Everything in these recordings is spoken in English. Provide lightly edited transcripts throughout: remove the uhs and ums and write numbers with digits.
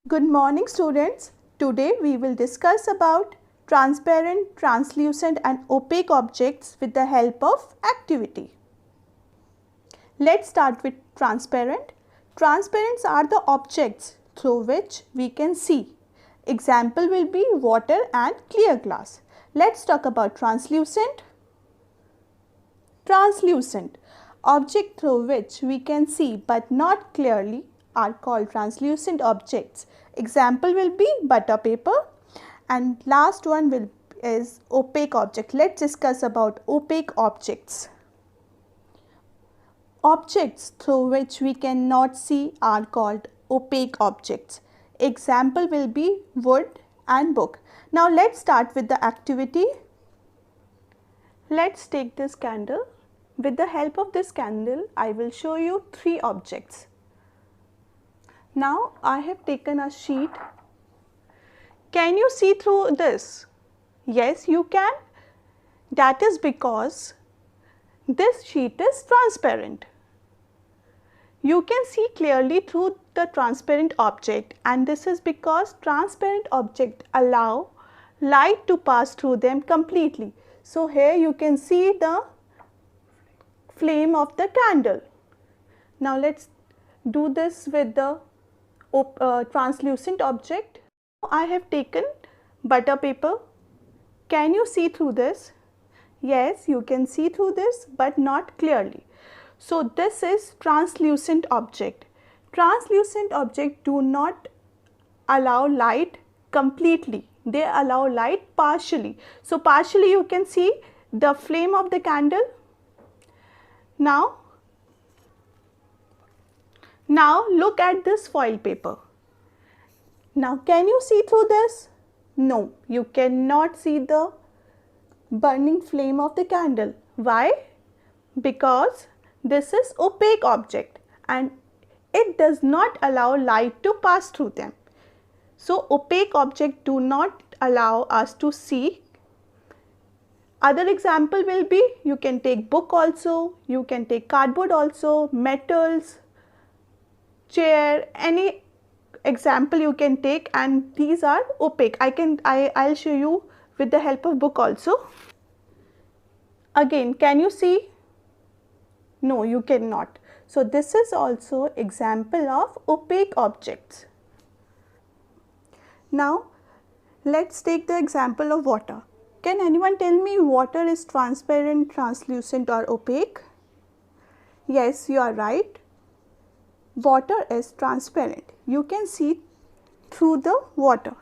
Good morning students. Today we will discuss about transparent, translucent and opaque objects with the help of activity. Let's start with transparent. Transparents are the objects through which we can see. Example will be water and clear glass. Let's talk about translucent. Translucent, object through which we can see but not clearly are called translucent objects. Example will be butter paper, and last one is opaque object. Let's discuss about opaque objects. Objects through which we cannot see are called opaque objects. Example will be wood and book. Now let's start with the activity. Let's take this candle. With the help of this candle, I will show you three objects. Now I have taken a sheet. Can you see through this? Yes, you can. That is because this sheet is transparent. You can see clearly through the transparent object, and this is because transparent object allow light to pass through them completely. So here you can see the flame of the candle. Now let's do this with the translucent object. I have taken butter paper. Can you see through this? Yes, you can see through this but not clearly. So this is translucent object. Translucent object do not allow light completely. They allow light partially. So partially you can see the flame of the candle. Now look at this foil paper. Now can you see through this? No, you cannot see the burning flame of the candle. Why? Because this is opaque object and it does not allow light to pass through them. So opaque object do not allow us to see. Other example will be, you can take book also, you can take cardboard also, metals, chair, any example you can take, and these are opaque. I'll show you with the help of book also. Again, can you see? No, you cannot. So this is also example of opaque objects. Now let's take the example of water. Can anyone tell me water is transparent, translucent or opaque? Yes, you are right. Water is transparent. You can see through the water.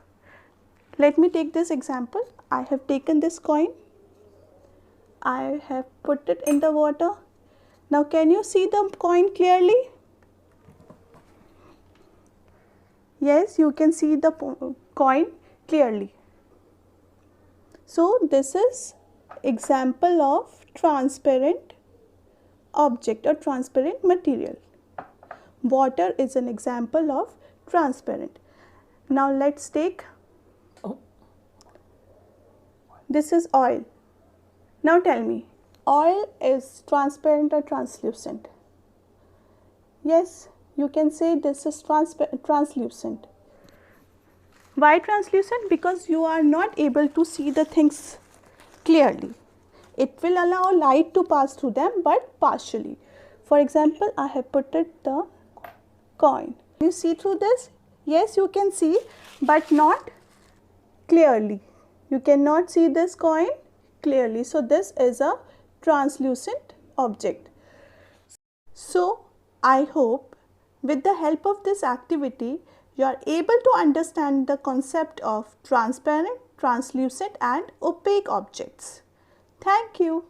Let me take this example. I have taken this coin. I have put it in the water. Now can you see the coin clearly? Yes, you can see the coin clearly. So this is example of transparent object or transparent material. Water is an example of transparent. Now let's take, this is oil. Now tell me, oil is transparent or translucent? Yes, you can say this is translucent. Why translucent? Because you are not able to see the things clearly. It will allow light to pass through them but partially. For example, I have put the coin. You see through this? Yes, you can see but not clearly. You cannot see this coin clearly. So this is a translucent object. So I hope with the help of this activity you are able to understand the concept of transparent, translucent and opaque objects. Thank you.